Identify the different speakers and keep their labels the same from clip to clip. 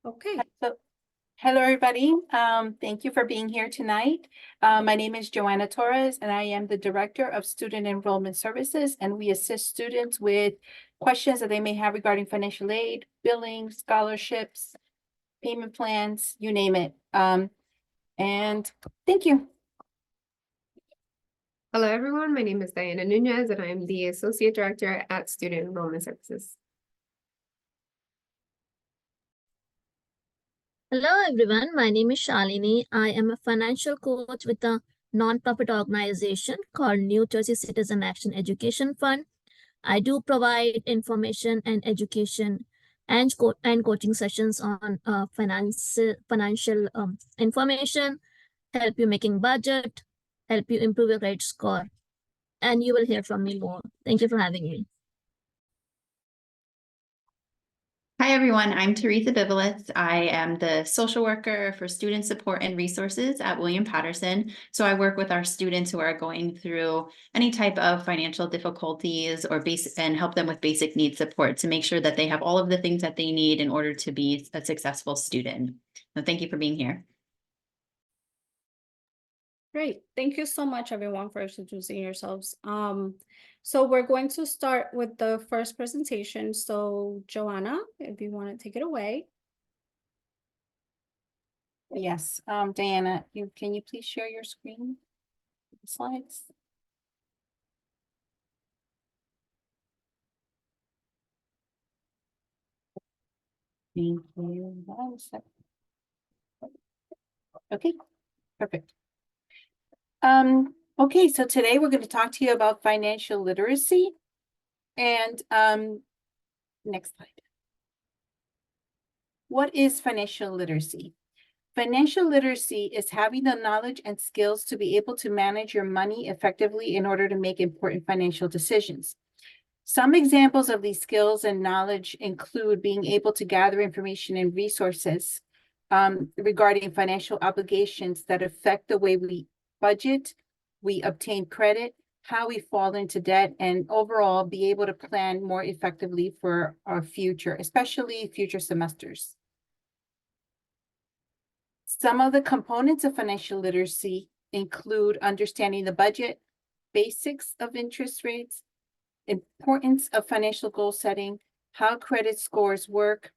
Speaker 1: Okay.
Speaker 2: So, hello, everybody. Thank you for being here tonight. My name is Joanna Torres, and I am the Director of Student Enrollment Services, and we assist students with questions that they may have regarding financial aid, billing, scholarships, payment plans, you name it. And thank you.
Speaker 1: Hello, everyone. My name is Diana Nunez, and I am the Associate Director at Student Enrollment Services.
Speaker 3: Hello everyone, my name is Shalini. I am a financial coach with a non-profit organization called New Jersey Citizen Action Education Fund. I do provide information and education and coaching sessions on financial information, help you making budget, help you improve your credit score, and you will hear from me more. Thank you for having me.
Speaker 4: Hi, everyone. I'm Teresa Bibelitz. I am the social worker for student support and resources at William Patterson. So I work with our students who are going through any type of financial difficulties or and help them with basic needs support to make sure that they have all of the things that they need in order to be a successful student. So thank you for being here.
Speaker 5: Great. Thank you so much, everyone, for introducing yourselves. So we're going to start with the first presentation. So Joanna, if you want to take it away.
Speaker 2: Yes, Diana, can you please share your screen, slides? Thank you. 1 second. Okay, perfect. Okay, so today we're going to talk to you about financial literacy. And next slide. What is financial literacy? Financial literacy is having the knowledge and skills to be able to manage your money effectively in order to make important financial decisions. Some examples of these skills and knowledge include being able to gather information and resources regarding financial obligations that affect the way we budget, we obtain credit, how we fall into debt, and overall be able to plan more effectively for our future, especially future semesters. Some of the components of financial literacy include understanding the budget, basics of interest rates, importance of financial goal setting, how credit scores work,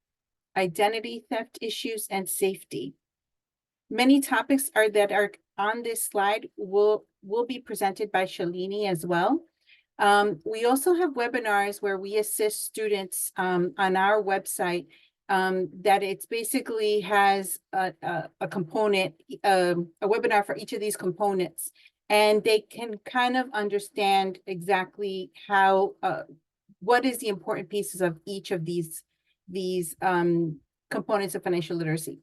Speaker 2: identity theft issues, and safety. Many topics that are on this slide will be presented by Shalini as well. We also have webinars where we assist students on our website that it's basically has a component, a webinar for each of these components. And they can kind of understand exactly how, what is the important pieces of each of these components of financial literacy.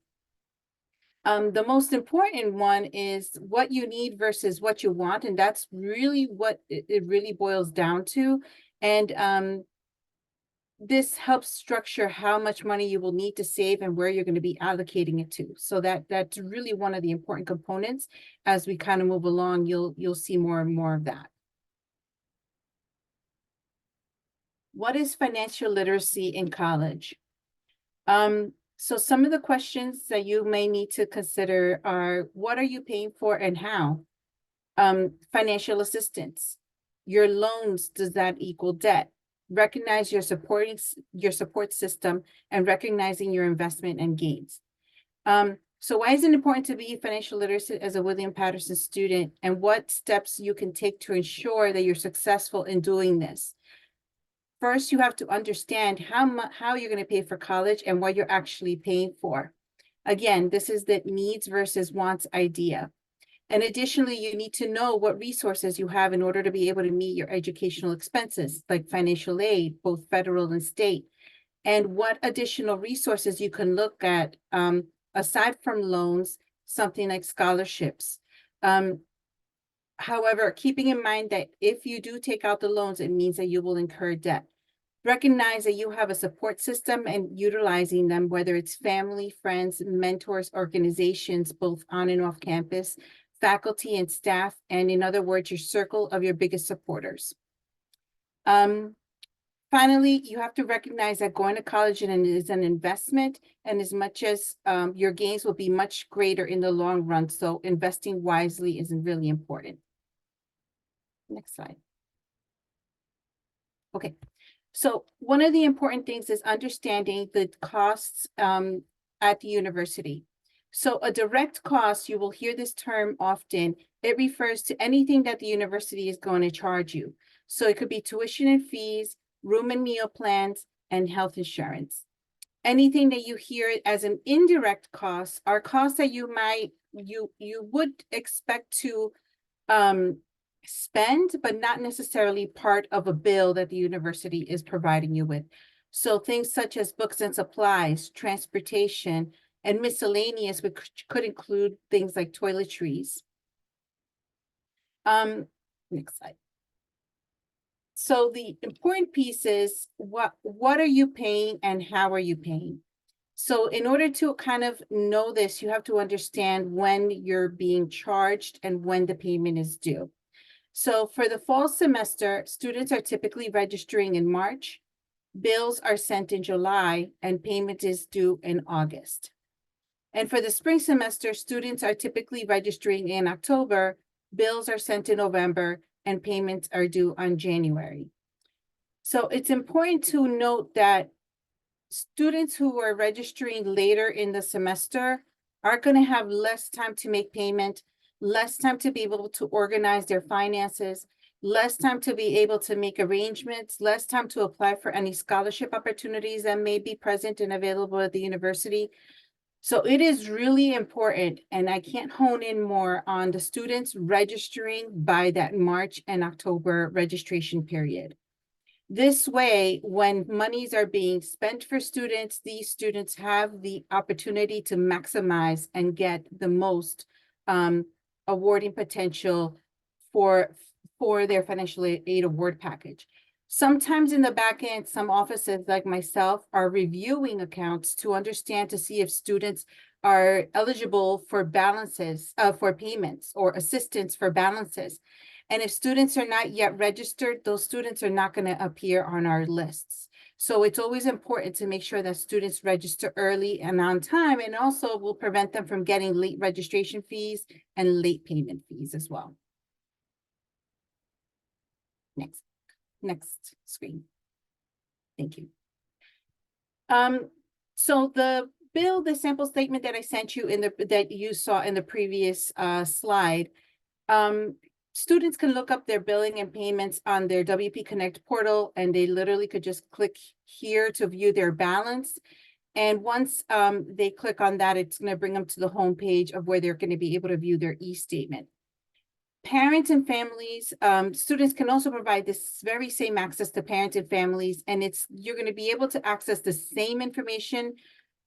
Speaker 2: The most important one is what you need versus what you want. And that's really what it really boils down to. And this helps structure how much money you will need to save and where you're going to be allocating it to. So that's really one of the important components. As we kind of move along, you'll see more and more of that. What is financial literacy in college? So some of the questions that you may need to consider are, what are you paying for and how? Financial assistance. Your loans, does that equal debt? Recognize your support system and recognizing your investment and gains. So why is it important to be financial literate as a William Patterson student, and what steps you can take to ensure that you're successful in doing this? First, you have to understand how you're going to pay for college and what you're actually paying for. Again, this is the needs versus wants idea. And additionally, you need to know what resources you have in order to be able to meet your educational expenses, like financial aid, both federal and state, and what additional resources you can look at aside from loans, something like scholarships. However, keeping in mind that if you do take out the loans, it means that you will incur debt. Recognize that you have a support system and utilizing them, whether it's family, friends, mentors, organizations, both on and off campus, faculty and staff, and in other words, your circle of your biggest supporters. Finally, you have to recognize that going to college is an investment, and as much as your gains will be much greater in the long run, so investing wisely is really important. Next slide. Okay, so one of the important things is understanding the costs at the university. So a direct cost, you will hear this term often. It refers to anything that the university is going to charge you. So it could be tuition and fees, room and meal plans, and health insurance. Anything that you hear as an indirect cost are costs that you would expect to spend, but not necessarily part of a bill that the university is providing you with. So things such as books and supplies, transportation, and miscellaneous, which could include things like toiletries. Next slide. So the important piece is what are you paying and how are you paying? So in order to kind of know this, you have to understand when you're being charged and when the payment is due. So for the fall semester, students are typically registering in March, bills are sent in July, and payment is due in August. And for the spring semester, students are typically registering in October, bills are sent in November, and payments are due on January. So it's important to note that students who are registering later in the semester are going to have less time to make payment, less time to be able to organize their finances, less time to be able to make arrangements, less time to apply for any scholarship opportunities that may be present and available at the university. So it is really important, and I can't hone in more on the students registering by that March and October registration period. This way, when monies are being spent for students, these students have the opportunity to maximize and get the most awarding potential for their financial aid award package. Sometimes in the back end, some offices like myself are reviewing accounts to understand to see if students are eligible for balances, for payments or assistance for balances. And if students are not yet registered, those students are not going to appear on our lists. So it's always important to make sure that students register early and on time, and also will prevent them from getting late registration fees and late payment fees as well. Next screen. Thank you. So the bill, the sample statement that I sent you that you saw in the previous slide, students can look up their billing and payments on their WP Connect portal, and they literally could just click here to view their balance. And once they click on that, it's going to bring them to the home page of where they're going to be able to view their e-statement. Parents and families, students can also provide this very same access to parents and families, and you're going to be able to access the same information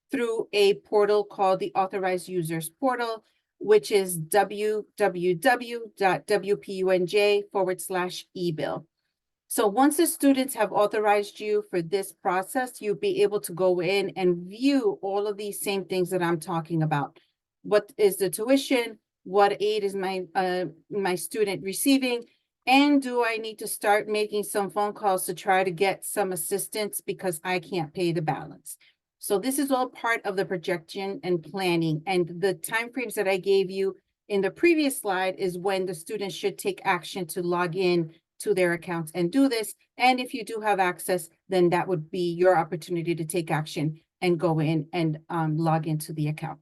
Speaker 2: through a portal called the Authorized Users Portal, which is www.wpunj.com/ebill. So once the students have authorized you for this process, you'll be able to go in and view all of these same things that I'm talking about. What is the tuition? What aid is my student receiving? And do I need to start making some phone calls to try to get some assistance because I can't pay the balance? So this is all part of the projection and planning. And the timeframes that I gave you in the previous slide is when the students should take action to log in to their accounts and do this. And if you do have access, then that would be your opportunity to take action and go in and log into the account.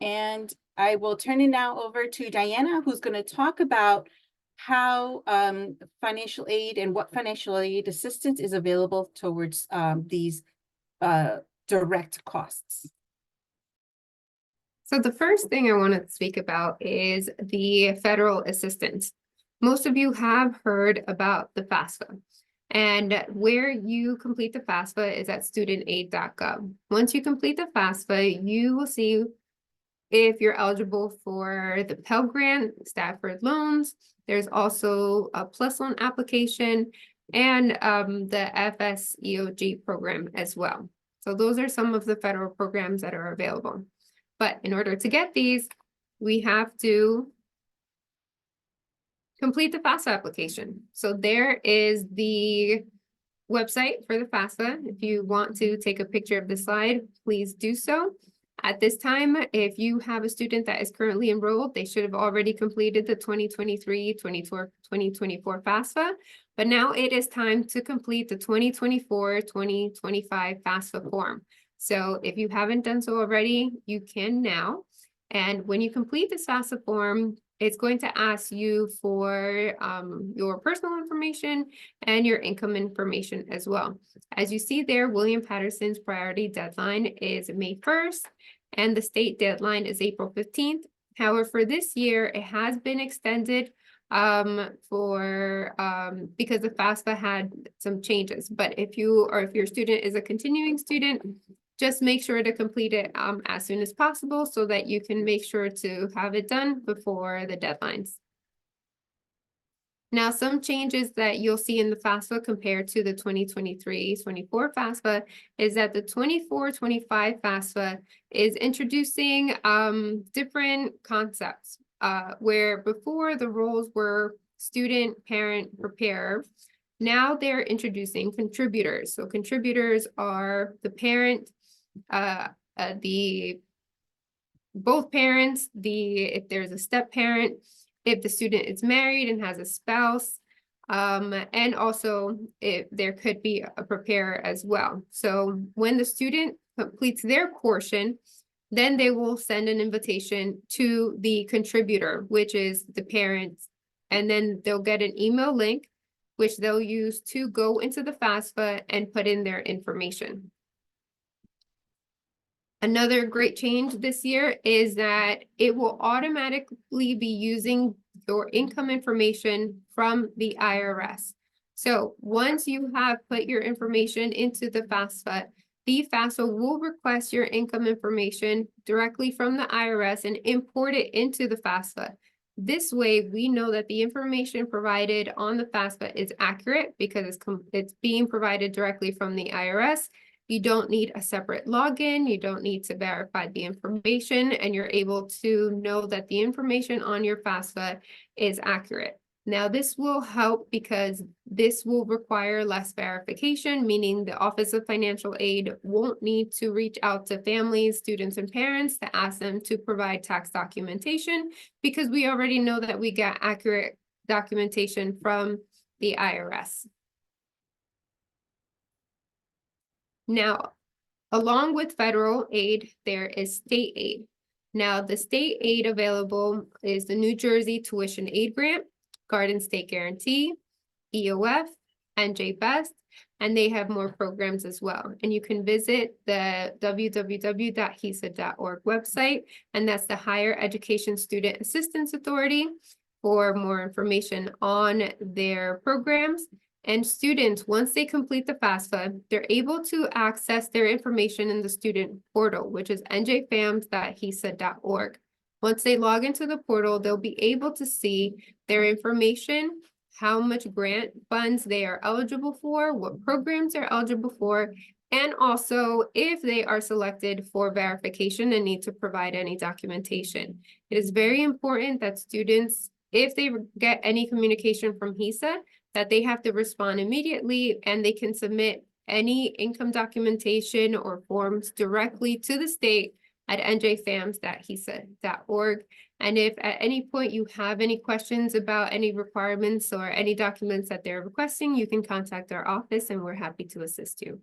Speaker 2: And I will turn it now over to Diana, who's going to talk about how financial aid and what financial aid assistance is available towards these direct costs.
Speaker 1: So the first thing I want to speak about is the federal assistance. Most of you have heard about the FAFSA, and where you complete the FAFSA is at studentaid.gov. Once you complete the FAFSA, you will see if you're eligible for the Pell Grant, Stafford loans. There's also a PLUS loan application and the FSEOG program as well. So those are some of the federal programs that are available. But in order to get these, we have to complete the FAFSA application. So there is the website for the FAFSA. If you want to take a picture of the slide, please do so. At this time, if you have a student that is currently enrolled, they should have already completed the 2023-2024 FAFSA. But now it is time to complete the 2024-2025 FAFSA form. So if you haven't done so already, you can now. And when you complete this FAFSA form, it's going to ask you for your personal information and your income information as well. As you see there, William Patterson's priority deadline is May 1st, and the state deadline is April 15th. However, for this year, it has been extended because the FAFSA had some changes. But if your student is a continuing student, just make sure to complete it as soon as possible so that you can make sure to have it done before the deadlines. Now, some changes that you'll see in the FAFSA compared to the 2023-24 FAFSA is that the 24-25 FAFSA is introducing different concepts where before the roles were student, parent, preparer. Now they're introducing contributors. So contributors are the parent, both parents, if there's a step parent, if the student is married and has a spouse, and also if there could be a preparer as well. So when the student completes their portion, then they will send an invitation to the contributor, which is the parents, and then they'll get an email link, which they'll use to go into the FAFSA and put in their information. Another great change this year is that it will automatically be using your income information from the IRS. So once you have put your information into the FAFSA, the FAFSA will request your income information directly from the IRS and import it into the FAFSA. This way, we know that the information provided on the FAFSA is accurate because it's being provided directly from the IRS. You don't need a separate login. You don't need to verify the information, and you're able to know that the information on your FAFSA is accurate. Now, this will help because this will require less verification, meaning the Office of Financial Aid won't need to reach out to families, students, and parents to ask them to provide tax documentation because we already know that we get accurate documentation from the IRS. Now, along with federal aid, there is state aid. Now, the state aid available is the New Jersey Tuition Aid Grant, Garden State Guarantee, EOF, NJ Best, and they have more programs as well. And you can visit the www.hesa.org website, and that's the Higher Education Student Assistance Authority for more information on their programs. And students, once they complete the FAFSA, they're able to access their information in the student portal, which is njfams.hesa.org. Once they log into the portal, they'll be able to see their information, how much grant funds they are eligible for, what programs they're eligible for, and also if they are selected for verification and need to provide any documentation. It is very important that students, if they get any communication from HESA, that they have to respond immediately and they can submit any income documentation or forms directly to the state at njfams.hesa.org. And if at any point you have any questions about any requirements or any documents that they're requesting, you can contact our office and we're happy to assist you.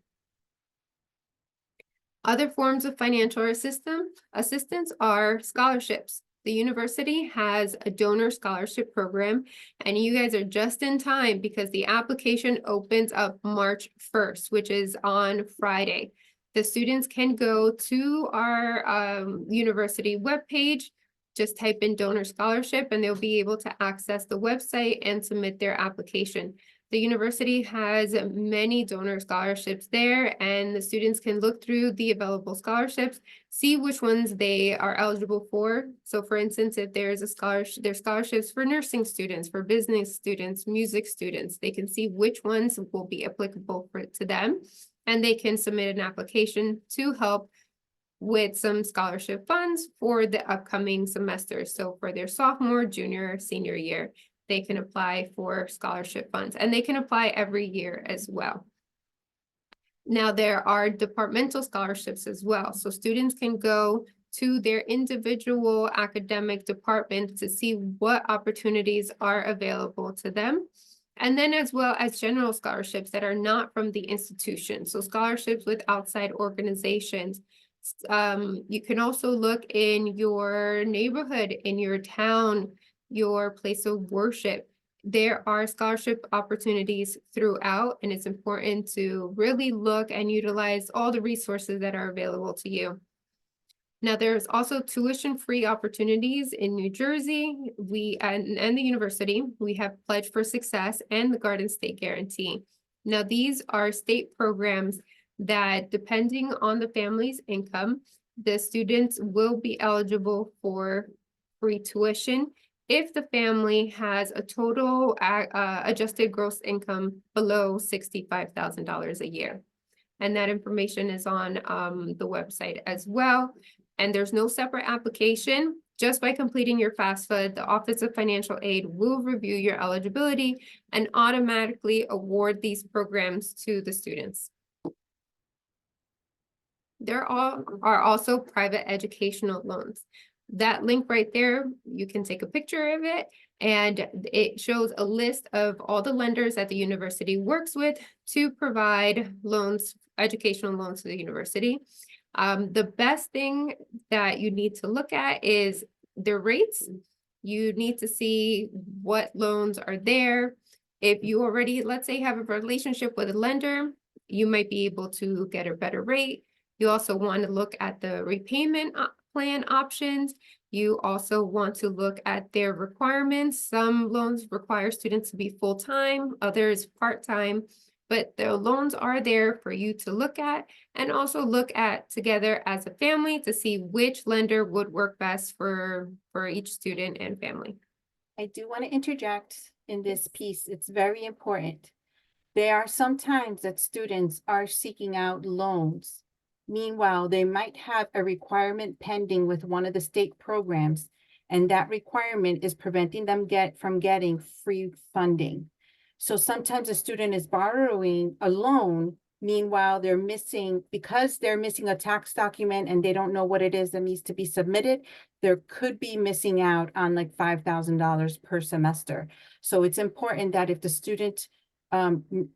Speaker 1: Other forms of financial assistance are scholarships. The university has a donor scholarship program, and you guys are just in time because the application opens up March 1st, which is on Friday. The students can go to our university webpage, just type in donor scholarship, and they'll be able to access the website and submit their application. The university has many donor scholarships there, and the students can look through the available scholarships, see which ones they are eligible for. So for instance, if there's a scholarship, there's scholarships for nursing students, for business students, music students, they can see which ones will be applicable to them, and they can submit an application to help with some scholarship funds for the upcoming semester. So for their sophomore, junior, senior year. they can apply for scholarship funds, and they can apply every year as well. Now, there are departmental scholarships as well, so students can go to their individual academic departments to see what opportunities are available to them. And then as well as general scholarships that are not from the institution, so scholarships with outside organizations. You can also look in your neighborhood, in your town, your place of worship. There are scholarship opportunities throughout, and it's important to really look and utilize all the resources that are available to you. Now, there's also tuition-free opportunities in New Jersey. And the university, we have Pledge for Success and the Garden State Guarantee. Now, these are state programs that, depending on the family's income, the students will be eligible for free tuition if the family has a total adjusted gross income below $65,000 a year. And that information is on the website as well. And there's no separate application. Just by completing your FAFSA, the Office of Financial Aid will review your eligibility and automatically award these programs to the students. There are also private educational loans. That link right there, you can take a picture of it, and it shows a list of all the lenders that the university works with to provide loans, educational loans to the university. The best thing that you need to look at is their rates. You need to see what loans are there. If you already, let's say, have a relationship with a lender, you might be able to get a better rate. You also want to look at the repayment plan options. You also want to look at their requirements. Some loans require students to be full-time, others part-time, but the loans are there for you to look at, and also look at together as a family to see which lender would work best for each student and family.
Speaker 2: I do want to interject in this piece. It's very important. There are some times that students are seeking out loans. Meanwhile, they might have a requirement pending with one of the state programs, and that requirement is preventing them from getting free funding. So sometimes a student is borrowing a loan, meanwhile because they're missing a tax document and they don't know what it is that needs to be submitted, there could be missing out on like $5,000 per semester. So it's important that if the student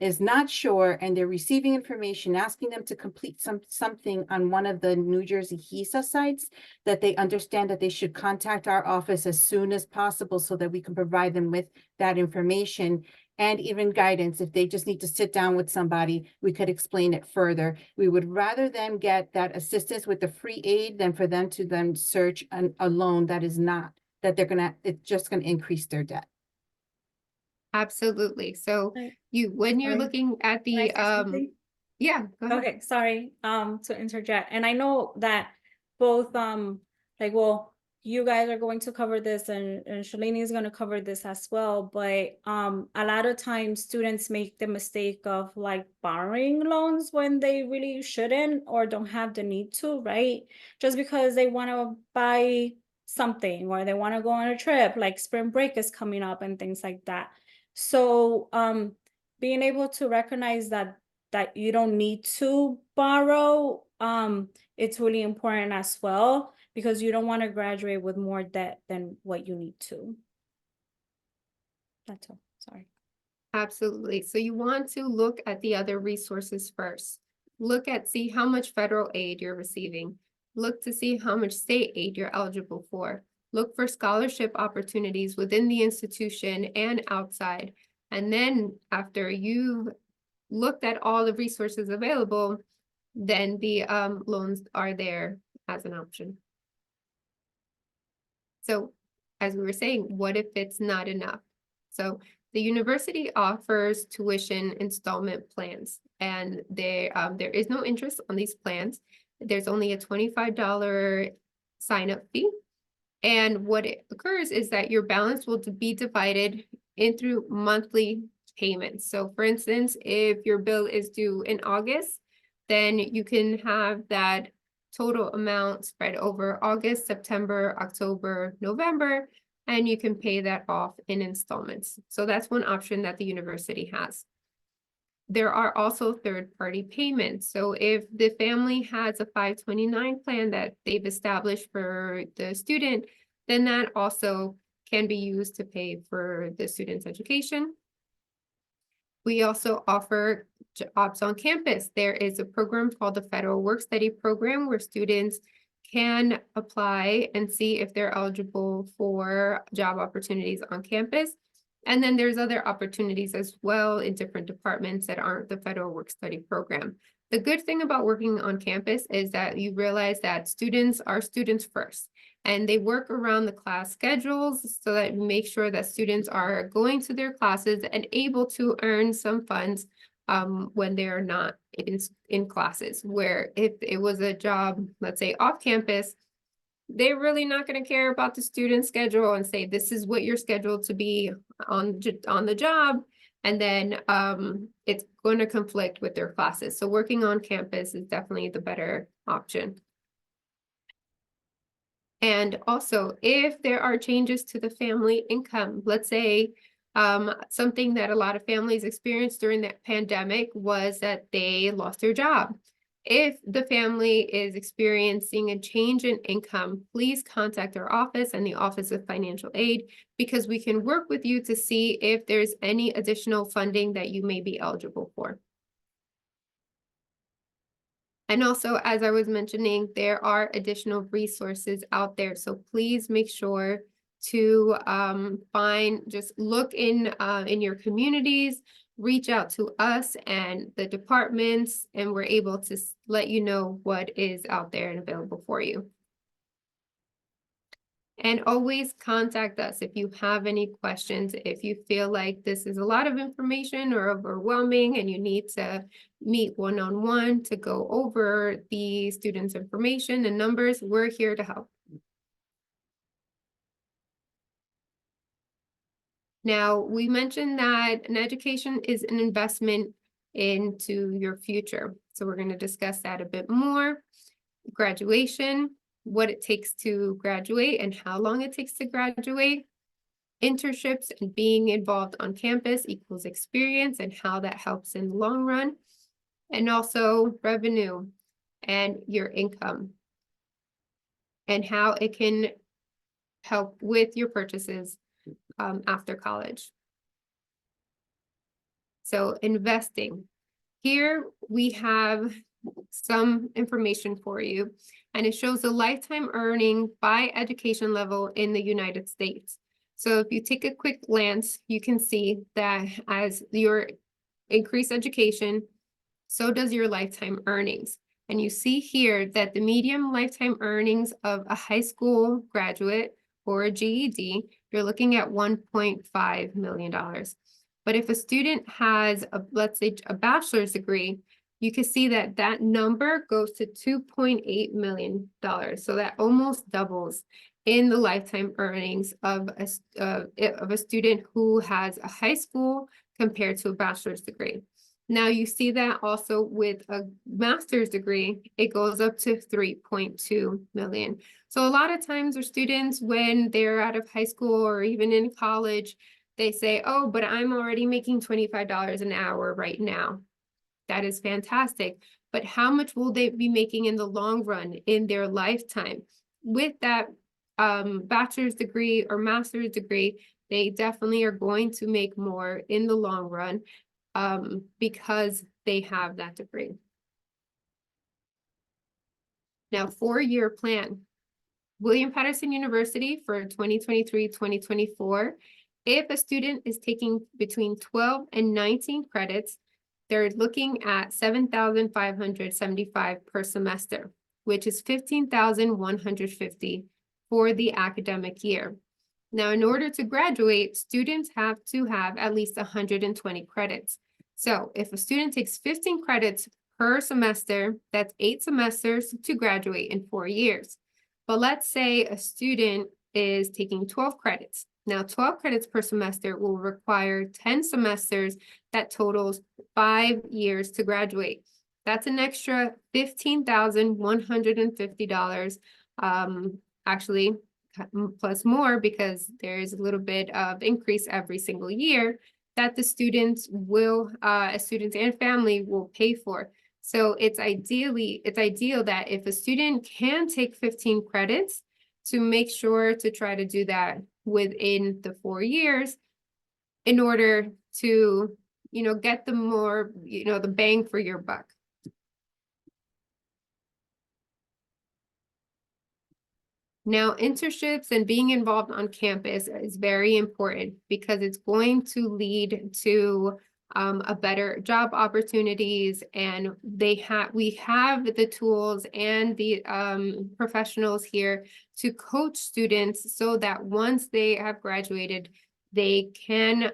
Speaker 2: is not sure and they're receiving information asking them to complete something on one of the New Jersey HESA sites, that they understand that they should contact our office as soon as possible so that we can provide them with that information and even guidance. If they just need to sit down with somebody, we could explain it further. We would rather them get that assistance with the free aid than for them to then search a loan that is not, that it's just gonna increase their debt.
Speaker 1: Absolutely. So
Speaker 5: Right.
Speaker 1: when you're
Speaker 5: Sorry.
Speaker 1: looking at
Speaker 5: Can I
Speaker 1: the,
Speaker 5: say something?
Speaker 1: yeah, go ahead.
Speaker 5: Okay, sorry, to interject. And I know that both, you guys are going to cover this and Shalini is going to cover this as well. But a lot of times students make the mistake of like borrowing loans when they really shouldn't or don't have the need to, right? Just because they want to buy something or they want to go on a trip, like spring break is coming up and things like that. So being able to recognize that you don't need to borrow, it's really important as well, because you don't want to graduate with more debt than what you need to. That's all, sorry.
Speaker 1: Absolutely. So you want to look at the other resources first. See how much federal aid you're receiving. Look to see how much state aid you're eligible for. Look for scholarship opportunities within the institution and outside. And then after you've looked at all the resources available, then the loans are there as an option. So as we were saying, what if it's not enough? So the university offers tuition installment plans, and there is no interest on these plans. There's only a $25 sign-up fee. And what occurs is that your balance will be divided in through monthly payments. So for instance, if your bill is due in August, then you can have that total amount spread over August, September, October, November, and you can pay that off in installments. So that's one option that the university has. There are also third-party payments. So if the family has a 529 plan that they've established for the student, then that also can be used to pay for the student's education. We also offer jobs on campus. There is a program called the Federal Work Study Program where students can apply and see if they're eligible for job opportunities on campus. And then there's other opportunities as well in different departments that aren't the Federal Work Study Program. The good thing about working on campus is that you realize that students are students first, and they work around the class schedules so that you make sure that students are going to their classes and able to earn some funds when they're not in classes. Where if it was a job, let's say off campus, they're really not going to care about the student schedule and say, this is what you're scheduled to be on the job. And then it's going to conflict with their classes. So working on campus is definitely the better option. And also, if there are changes to the family income, let's say something that a lot of families experienced during that pandemic was that they lost their job. If the family is experiencing a change in income, please contact our office and the Office of Financial Aid, because we can work with you to see if there's any additional funding that you may be eligible for. And also, as I was mentioning, there are additional resources out there. So please make sure to just look in your communities, reach out to us and the departments, and we're able to let you know what is out there and available for you. And always contact us if you have any questions. If you feel like this is a lot of information or overwhelming and you need to meet one-on-one to go over the students' information and numbers, we're here to help. Now, we mentioned that an education is an investment into your future. So we're going to discuss that a bit more. Graduation, what it takes to graduate and how long it takes to graduate. Internships and being involved on campus equals experience and how that helps in the long run. And also revenue and your income and how it can help with your purchases after college. So investing. Here we have some information for you, and it shows the lifetime earning by education level in the United States. So if you take a quick glance, you can see that as your increased education, so does your lifetime earnings. And you see here that the median lifetime earnings of a high school graduate or a GED, you're looking at $1.5 million. But if a student has, let's say, a bachelor's degree, you can see that that number goes to $2.8 million. So that almost doubles in the lifetime earnings of a student who has a high school compared to a bachelor's degree. Now you see that also with a master's degree, it goes up to 3.2 million. So a lot of times our students, when they're out of high school or even in college, they say, oh, but I'm already making $25 an hour right now. That is fantastic. But how much will they be making in the long run in their lifetime? With that bachelor's degree or master's degree, they definitely are going to make more in the long run because they have that degree. Now, 4-year plan. William Patterson University for 2023-2024. If a student is taking between 12 and 19 credits, they're looking at $7,575 per semester, which is $15,150 for the academic year. Now, in order to graduate, students have to have at least 120 credits. So if a student takes 15 credits per semester, that's 8 semesters to graduate in 4 years. But let's say a student is taking 12 credits. Now, 12 credits per semester will require 10 semesters. That totals 5 years to graduate. That's an extra $15,150. Actually, plus more, because there's a little bit of increase every single year that the students and family will pay for. So it's ideal that if a student can take 15 credits, to make sure to try to do that within the 4 years in order to, get the more, the bang for your buck. Now, internships and being involved on campus is very important because it's going to lead to a better job opportunities, and we have the tools and the professionals here to coach students so that once they have graduated, they can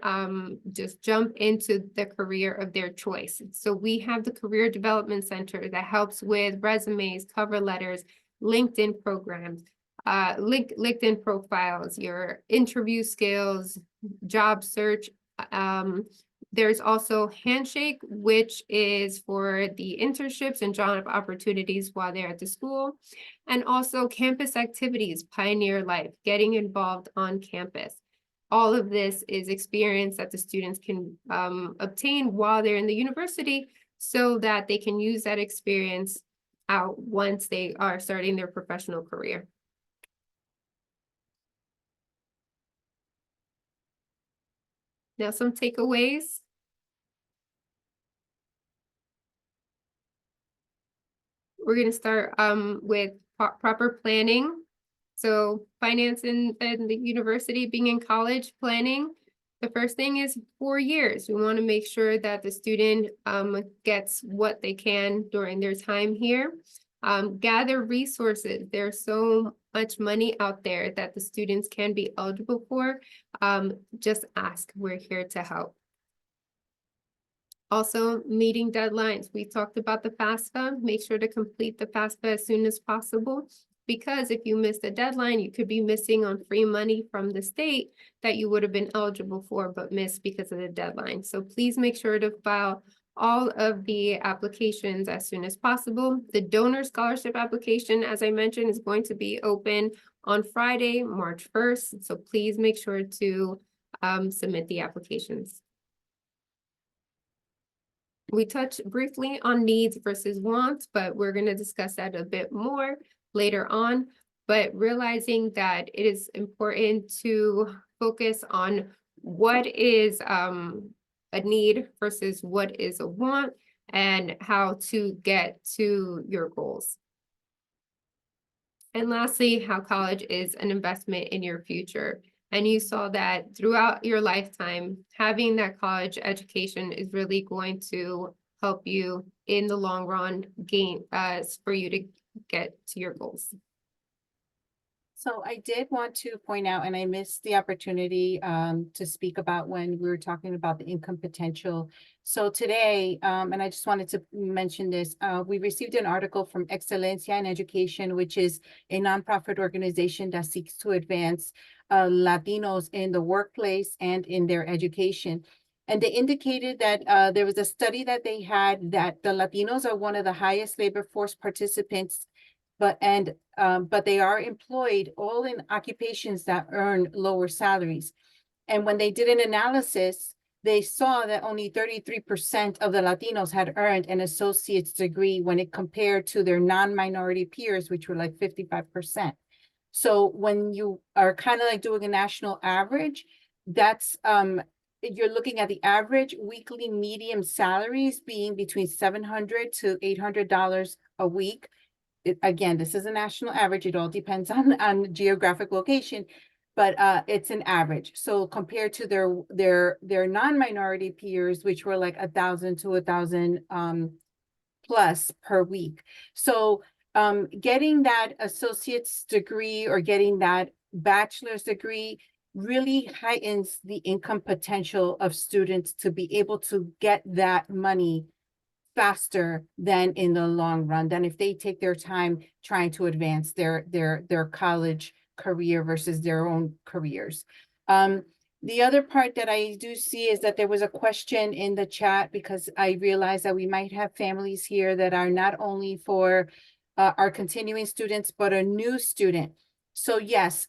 Speaker 1: just jump into the career of their choice. So we have the Career Development Center that helps with resumes, cover letters, LinkedIn programs, LinkedIn profiles, your interview skills, job search. There's also Handshake, which is for the internships and job opportunities while they're at the school. And also campus activities, Pioneer Life, getting involved on campus. All of this is experience that the students can obtain while they're in the university so that they can use that experience out once they are starting their professional career. Now, some takeaways. We're going to start with proper planning. So finance in the university, being in college, planning. The first thing is 4 years. We want to make sure that the student gets what they can during their time here. Gather resources. There's so much money out there that the students can be eligible for. Just ask. We're here to help. Also, meeting deadlines. We talked about the FAFSA. Make sure to complete the FAFSA as soon as possible, because if you miss the deadline, you could be missing on free money from the state that you would have been eligible for but missed because of the deadline. So please make sure to file all of the applications as soon as possible. The donor scholarship application, as I mentioned, is going to be open on Friday, March 1st. So please make sure to submit the applications. We touched briefly on needs versus wants, but we're going to discuss that a bit more later on. But realizing that it is important to focus on what is a need versus what is a want, and how to get to your goals. And lastly, how college is an investment in your future. And you saw that throughout your lifetime, having that college education is really going to help you in the long run for you to get to your goals.
Speaker 2: So I did want to point out, and I missed the opportunity to speak about when we were talking about the income potential. So today, and I just wanted to mention this, we received an article from Excelencia in Education, which is a nonprofit organization that seeks to advance Latinos in the workplace and in their education. And they indicated that there was a study that they had that the Latinos are one of the highest labor force participants, but they are employed all in occupations that earn lower salaries. And when they did an analysis, they saw that only 33% of the Latinos had earned an associate's degree when it compared to their non-minority peers, which were like 55%. So when you are kind of like doing a national average, that's you're looking at the average weekly median salaries being between $700 to $800 a week. Again, this is a national average. It all depends on geographic location, but it's an average. So compared to their non-minority peers, which were like 1,000 to 1,000 plus per week. So getting that associate's degree or getting that bachelor's degree really heightens the income potential of students to be able to get that money faster than in the long run, than if they take their time trying to advance their college career versus their own careers. The other part that I do see is that there was a question in the chat, because I realized that we might have families here that are not only for our continuing students, but a new student. So yes,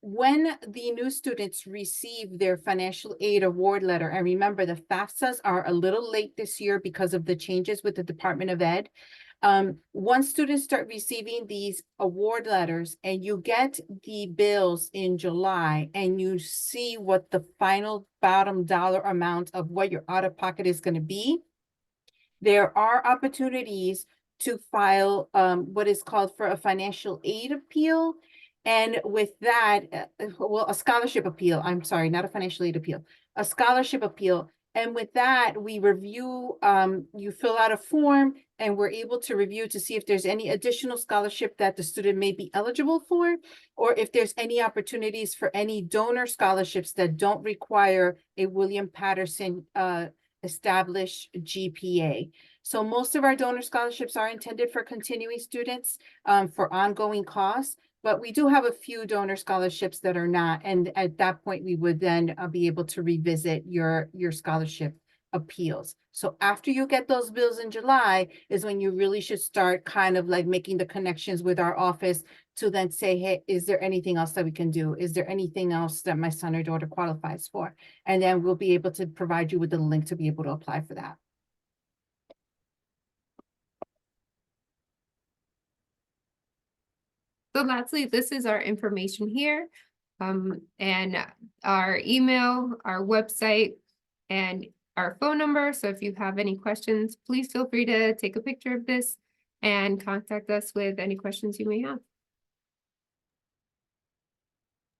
Speaker 2: when the new students receive their financial aid award letter, and remember the FAFSAs are a little late this year because of the changes with the Department of Ed. Once students start receiving these award letters and you get the bills in July and you see what the final bottom dollar amount of what your out-of-pocket is going to be, there are opportunities to file what is called for a financial aid appeal. And with that, well, a scholarship appeal, I'm sorry, not a financial aid appeal, a scholarship appeal. And with that, we review, you fill out a form and we're able to review to see if there's any additional scholarship that the student may be eligible for, or if there's any opportunities for any donor scholarships that don't require a William Patterson established GPA. So most of our donor scholarships are intended for continuing students for ongoing costs, but we do have a few donor scholarships that are not. And at that point, we would then be able to revisit your scholarship appeals. So after you get those bills in July is when you really should start kind of like making the connections with our office to then say, hey, is there anything else that we can do? Is there anything else that my son or daughter qualifies for? And then we'll be able to provide you with the link to be able to apply for that.
Speaker 1: So lastly, this is our information here, and our email, our website, and our phone number. So if you have any questions, please feel free to take a picture of this and contact us with any questions you may have.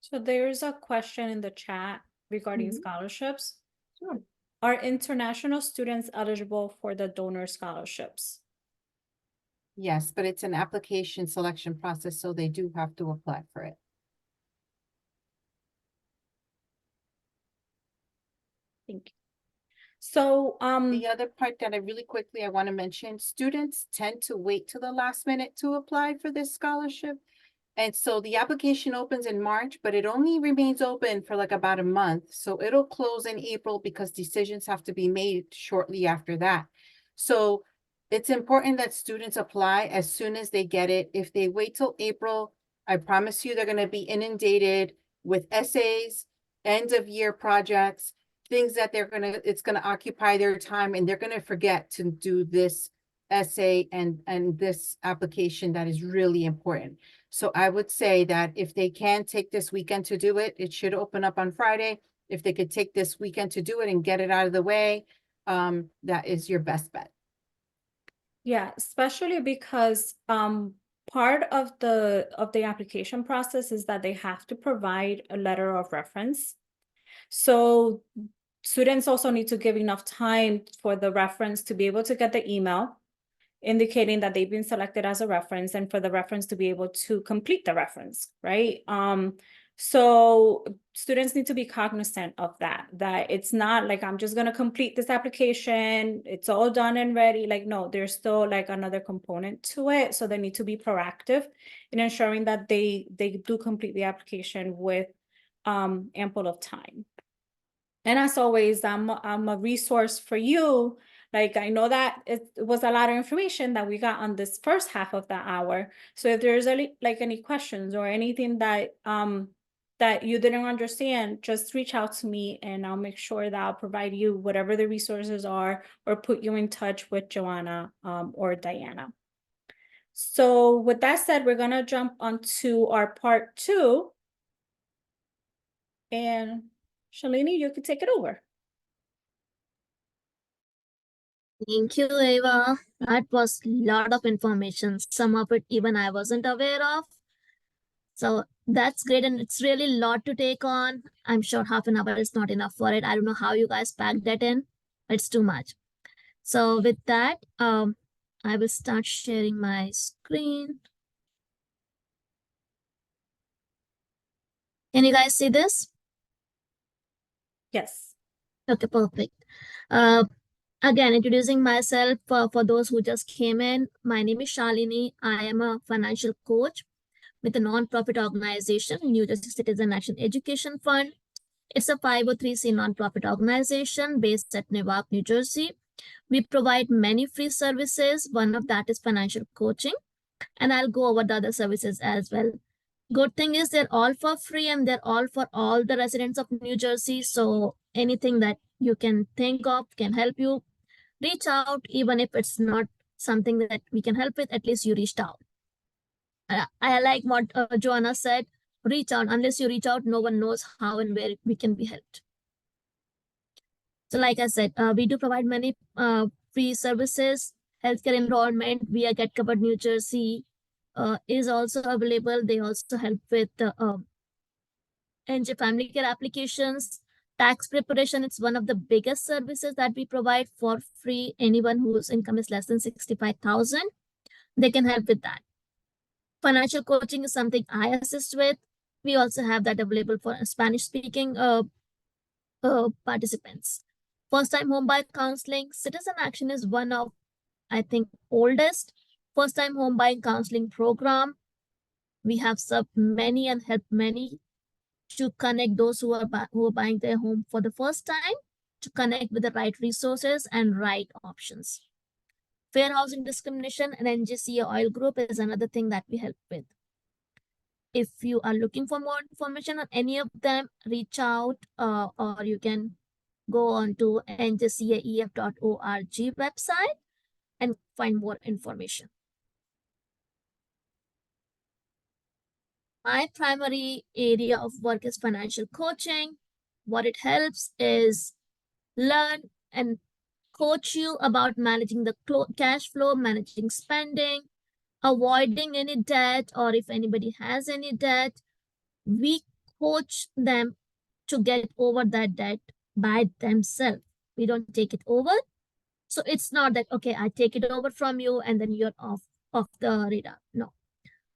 Speaker 5: So there's a question in the chat regarding
Speaker 1: Mhm.
Speaker 5: scholarships.
Speaker 1: Sure.
Speaker 5: Are international students eligible for the donor scholarships?
Speaker 2: Yes, but it's an application selection process, so they do have to apply for it.
Speaker 5: Thank you. So,
Speaker 2: The other part that I really quickly I want to mention, students tend to wait till the last minute to apply for this scholarship. And so the application opens in March, but it only remains open for like about a month. So it'll close in April because decisions have to be made shortly after that. So it's important that students apply as soon as they get it. If they wait till April, I promise you they're going to be inundated with essays, end of year projects, things that it's going to occupy their time, and they're going to forget to do this essay and this application that is really important. So I would say that if they can take this weekend to do it, it should open up on Friday. If they could take this weekend to do it and get it out of the way, that is your best bet.
Speaker 5: yeah, especially because part of the application process is that they have to provide a letter of reference. So students also need to give enough time for the reference to be able to get the email indicating that they've been selected as a reference, and for the reference to be able to complete the reference, right? So students need to be cognizant of that it's not like I'm just going to complete this application, it's all done and ready. Like, no, there's still like another component to it. So they need to be proactive in ensuring that they do complete the application with ample of time. And as always, I'm a resource for you. Like, I know that it was a lot of information that we got on this first half of the hour. So if there's any questions or anything that that you didn't understand, just reach out to me and I'll make sure that I'll provide you whatever the resources are or put you in touch with Joanna or Diana. So with that said, we're going to jump onto our part 2. And Shalini, you can take it over.
Speaker 3: Thank you, Eva. That was a lot of information. Some of it even I wasn't aware of. So that's great. And it's really a lot to take on. I'm sure half an hour is not enough for it. I don't know how you guys packed that in. It's too much. So with that, I will start sharing my screen. Can you guys see this?
Speaker 5: Yes.
Speaker 3: Okay, perfect. Again, introducing myself for those who just came in. My name is Shalini. I am a financial coach with a non-profit organization, New Jersey Citizen Action Education Fund. It's a 503c non-profit organization based at Newark, New Jersey. We provide many free services. One of that is financial coaching, and I'll go over the other services as well. Good thing is they're all for free and they're all for all the residents of New Jersey. So anything that you can think of can help you. Reach out, even if it's not something that we can help with, at least you reached out. I like what Joanna said, reach out. Unless you reach out, no one knows how and where we can be helped. So like I said, we do provide many free services. Healthcare enrollment via Get Covered New Jersey is also available. They also help with NJ family care applications. Tax preparation, it's one of the biggest services that we provide for free. Anyone whose income is less than 65,000, they can help with that. Financial coaching is something I assist with. We also have that available for Spanish speaking participants. First time home buyer counseling. Citizen Action is one of, I think, oldest first time home buying counseling program. We have served many and helped many to connect those who are buying their home for the first time, to connect with the right resources and right options. Fair housing discrimination and NJCA oil group is another thing that we help with. If you are looking for more information on any of them, reach out or you can go on to njcaef.org website and find more information. My primary area of work is financial coaching. What it helps is learn and coach you about managing the cash flow, managing spending, avoiding any debt, or if anybody has any debt, we coach them to get over that debt by themselves. We don't take it over. So it's not that, okay, I take it over from you and then you're off the radar. No.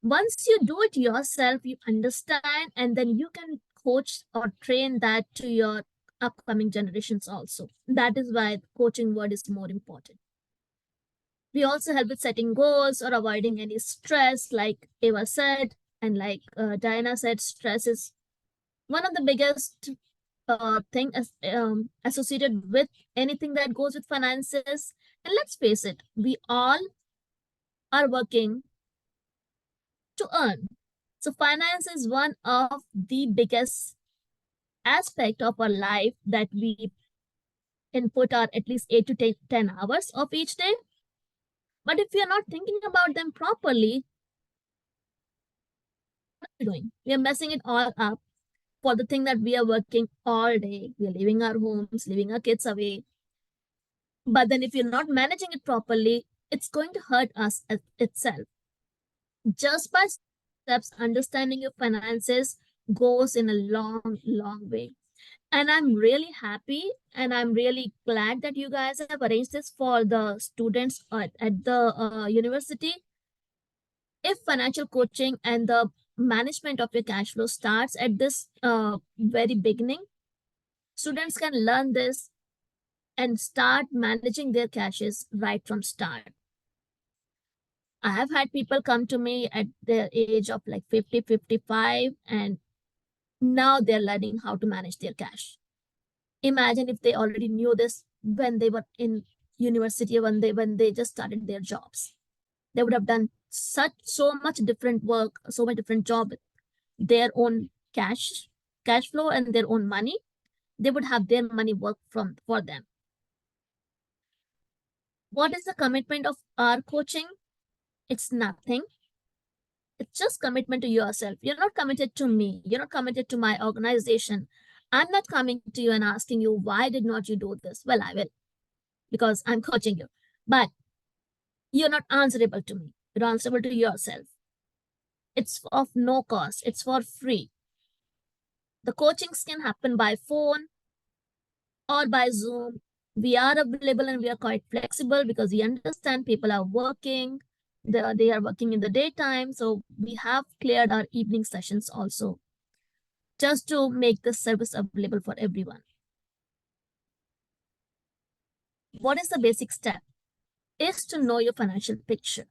Speaker 3: Once you do it yourself, you understand, and then you can coach or train that to your upcoming generations also. That is why the coaching word is more important. We also help with setting goals or avoiding any stress, like Eva said, and like Diana said, stress is one of the biggest thing associated with anything that goes with finances. And let's face it, we all are working to earn. So finance is one of the biggest aspect of our life that we input our at least 8 to 10 hours of each day. But if we are not thinking about them properly, what are we doing? We are messing it all up for the thing that we are working all day. We are leaving our homes, leaving our kids away. But then if you're not managing it properly, it's going to hurt us itself. Just by steps, understanding your finances goes in a long, long way. And I'm really happy and I'm really glad that you guys have arranged this for the students at the university. If financial coaching and the management of your cash flow starts at this very beginning, students can learn this and start managing their cashes right from start. I have had people come to me at their age of like 50, 55, and now they're learning how to manage their cash. Imagine if they already knew this when they were in university, when they just started their jobs. They would have done so much different work, so much different job, their own cash flow and their own money. They would have their money work for them. What is the commitment of our coaching? It's nothing. It's just commitment to yourself. You're not committed to me. You're not committed to my organization. I'm not coming to you and asking you, why did not you do this? Well, I will, because I'm coaching you. But you're not answerable to me. You're answerable to yourself. It's of no cost. It's for free. The coachings can happen by phone or by Zoom. We are available and we are quite flexible because we understand people are working. They are working in the daytime. So we have cleared our evening sessions also, just to make this service available for everyone. What is the basic step? Is to know your financial picture.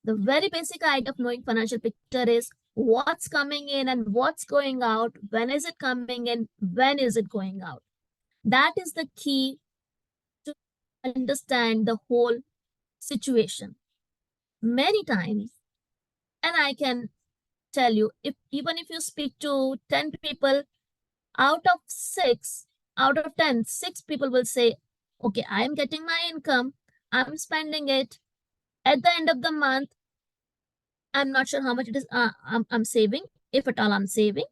Speaker 3: The very basic idea of knowing financial picture is what's coming in and what's going out. When is it coming in? When is it going out? That is the key to understand the whole situation. Many times, and I can tell you, if even if you speak to 10 people, out of 10, 6 people will say, okay, I'm getting my income, I'm spending it. At the end of the month, I'm not sure how much it is I'm saving, if at all I'm saving.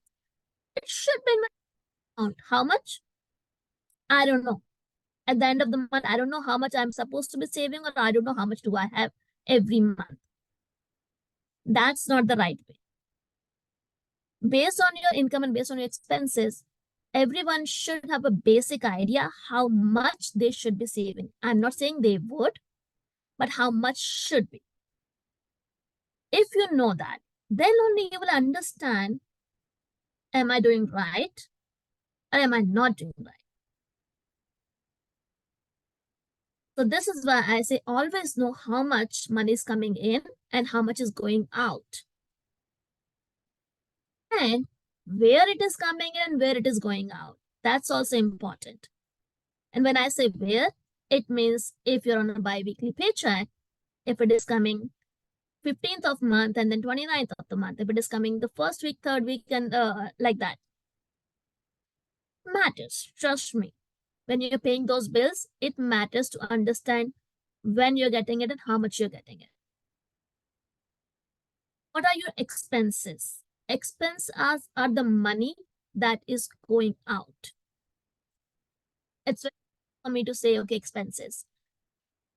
Speaker 3: It should be in my account. How much? I don't know. At the end of the month, I don't know how much I'm supposed to be saving, or I don't know how much do I have every month. That's not the right way. Based on your income and based on your expenses, everyone should have a basic idea how much they should be saving. I'm not saying they would, but how much should be. If you know that, then only you will understand, am I doing right or am I not doing right? So this is why I say always know how much money is coming in and how much is going out. And where it is coming in, where it is going out. That's also important. And when I say where, it means if you're on a bi-weekly paycheck, if it is coming 15th of month and then 29th of the month, if it is coming the first week, third week, and like that. Matters, trust me. When you're paying those bills, it matters to understand when you're getting it and how much you're getting it. What are your expenses? Expenses are the money that is going out. It's for me to say, okay, expenses.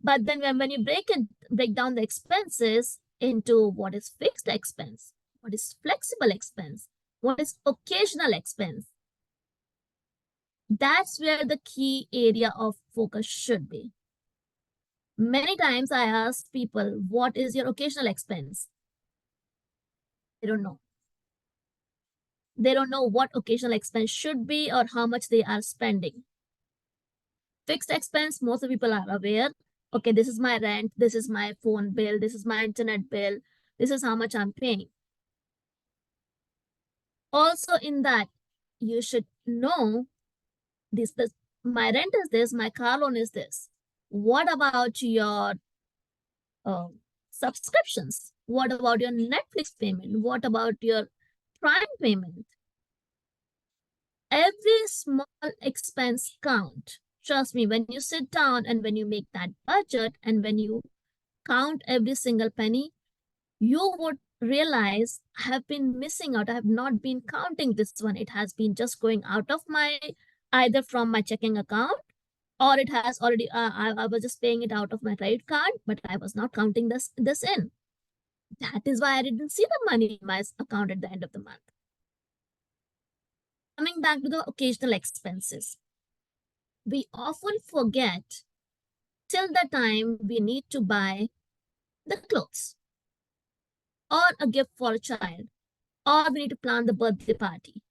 Speaker 3: But then when you break down the expenses into what is fixed expense, what is flexible expense, what is occasional expense, that's where the key area of focus should be. Many times I ask people, what is your occasional expense? They don't know. They don't know what occasional expense should be or how much they are spending. Fixed expense, most of the people are aware. Okay, this is my rent, this is my phone bill, this is my internet bill, this is how much I'm paying. Also in that, you should know this, my rent is this, my car loan is this. What about your subscriptions? What about your Netflix payment? What about your Prime payment? Every small expense count. Trust me, when you sit down and when you make that budget and when you count every single penny, you would realize I have been missing out. I have not been counting this one. It has been just going out of my, either from my checking account, or it has already, I was just paying it out of my credit card, but I was not counting this in. That is why I didn't see the money in my account at the end of the month. Coming back to the occasional expenses. We often forget till the time we need to buy the clothes or a gift for a child, or we need to plan the birthday party.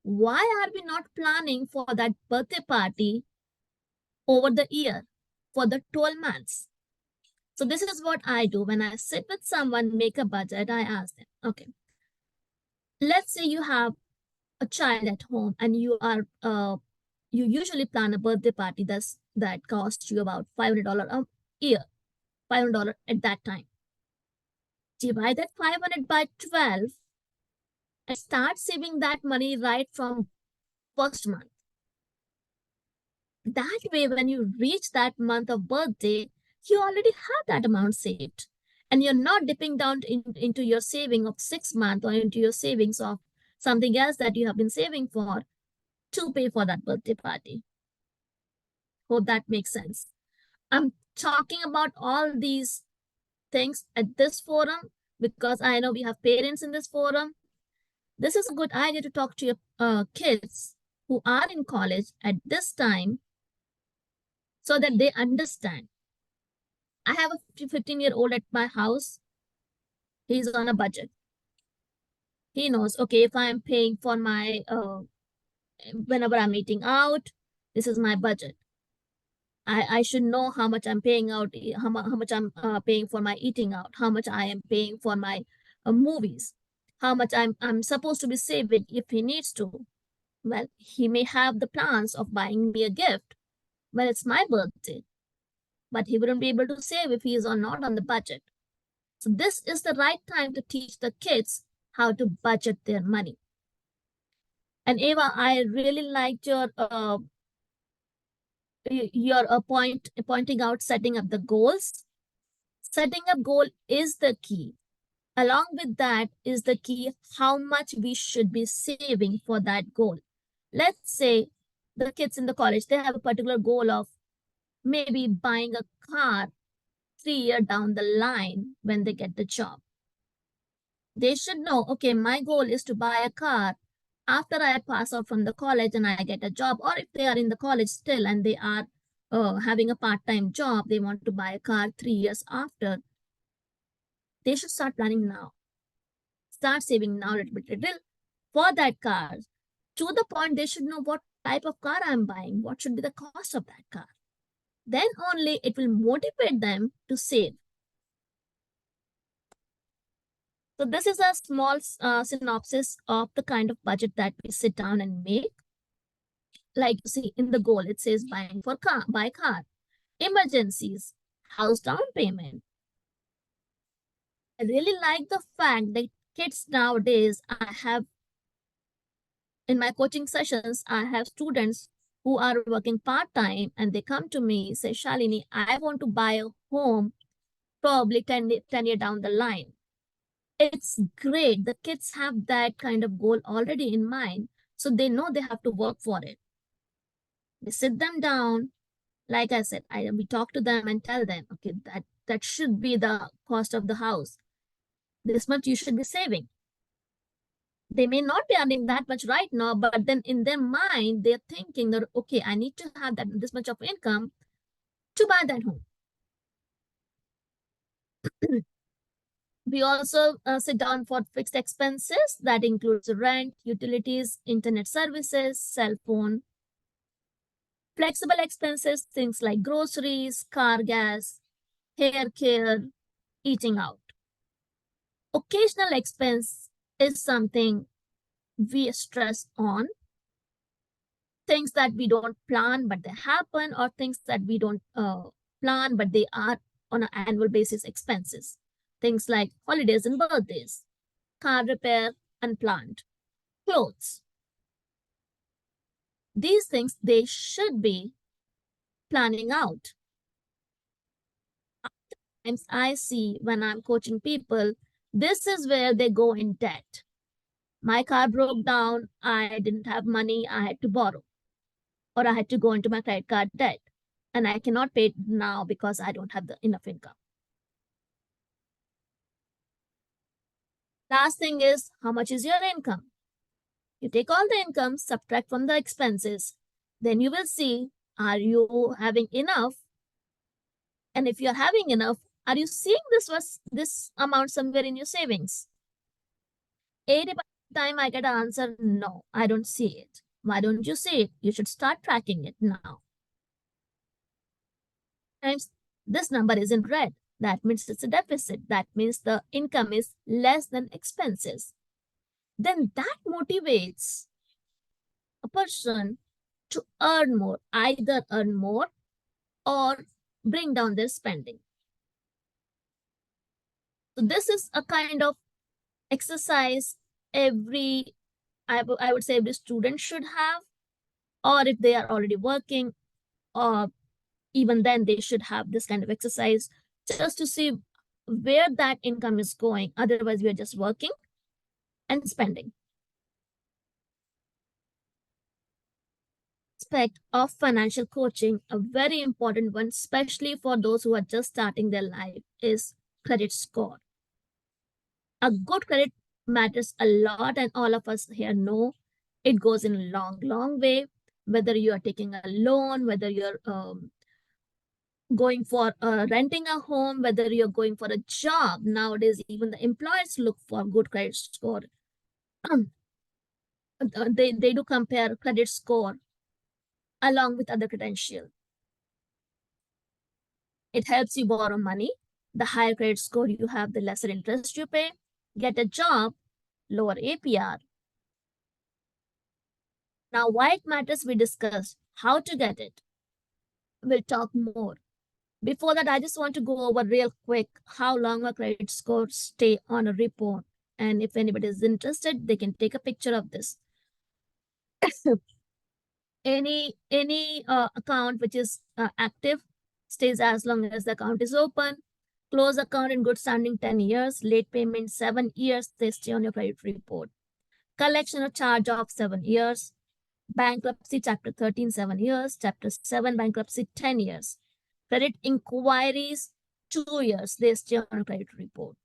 Speaker 3: Why are we not planning for that birthday party over the year for the 12 months? So this is what I do. When I sit with someone, make a budget, I ask them, okay, let's say you have a child at home and you are you usually plan a birthday party that costs you about $500 a year, $500 at that time. Divide that 500 by 12 and start saving that money right from first month. That way, when you reach that month of birthday, you already have that amount saved. And you're not dipping down into your saving of 6 months or into your savings of something else that you have been saving for to pay for that birthday party. Hope that makes sense. I'm talking about all these things at this forum because I know we have parents in this forum. This is a good idea to talk to your kids who are in college at this time so that they understand. I have a 15-year-old at my house. He's on a budget. He knows, okay, if I'm paying for my, whenever I'm eating out, this is my budget. I should know how much I'm paying out, how much I'm paying for my eating out, how much I am paying for my movies, how much I'm supposed to be saving if he needs to. Well, he may have the plans of buying me a gift when it's my birthday, but he wouldn't be able to save if he is not on the budget. So this is the right time to teach the kids how to budget their money. And Eva, I really liked your pointing out setting up the goals. Setting up goal is the key. Along with that is the key how much we should be saving for that goal. Let's say the kids in the college, they have a particular goal of maybe buying a car 3 years down the line when they get the job. They should know, okay, my goal is to buy a car after I pass out from the college and I get a job, or if they are in the college still and they are having a part-time job, they want to buy a car 3 years after. They should start planning now. Start saving now little for that car. To the point, they should know what type of car I'm buying, what should be the cost of that car. Then only it will motivate them to save. So this is a small synopsis of the kind of budget that we sit down and make. Like you see in the goal, it says buy car, emergencies, house down payment. I really like the fact that kids nowadays, in my coaching sessions, I have students who are working part-time and they come to me, say, Shalini, I want to buy a home probably 10 years down the line. It's great. The kids have that kind of goal already in mind. So they know they have to work for it. We sit them down. Like I said, we talk to them and tell them, okay, that should be the cost of the house. This much you should be saving. They may not be earning that much right now, but then in their mind, they're thinking that, okay, I need to have this much of income to buy that home. We also sit down for fixed expenses that includes rent, utilities, internet services, cell phone. Flexible expenses, things like groceries, car gas, hair care, eating out. Occasional expense is something we stress on. Things that we don't plan, but they happen, or things that we don't plan, but they are on an annual basis expenses. Things like holidays and birthdays, car repair, unplanned, clothes. These things, they should be planning out. Sometimes I see when I'm coaching people, this is where they go in debt. My car broke down, I didn't have money, I had to borrow. Or I had to go into my credit card debt. And I cannot pay it now because I don't have enough income. Last thing is, how much is your income? You take all the income, subtract from the expenses. Then you will see, are you having enough? And if you're having enough, are you seeing this amount somewhere in your savings? 80% of the time I get an answer, no, I don't see it. Why don't you see it? You should start tracking it now. Sometimes this number is in red. That means it's a deficit. That means the income is less than expenses. Then that motivates a person to earn more, either earn more or bring down their spending. So this is a kind of exercise I would say every student should have, or if they are already working, or even then they should have this kind of exercise just to see where that income is going. Otherwise, we are just working and spending. Aspect of financial coaching, a very important one, especially for those who are just starting their life, is credit score. A good credit matters a lot, and all of us here know it goes in a long way. Whether you are taking a loan, whether you're going for renting a home, whether you're going for a job. Nowadays, even the employers look for good credit score. They do compare credit score along with other credentials. It helps you borrow money. The higher credit score you have, the lesser interest you pay. Get a job, lower APR. Now, why it matters, we discussed. How to get it, we'll talk more. Before that, I just want to go over real quick how long a credit score stay on a report And if anybody is interested, they can take a picture of this. Any account which is active stays as long as the account is open. Close account in good standing 10 years. Late payment 7 years, they stay on your credit report. Collection or charge off 7 years. Bankruptcy chapter 13 7 years. Chapter 7 bankruptcy 10 years. Credit inquiries 2 years, they stay on your credit report.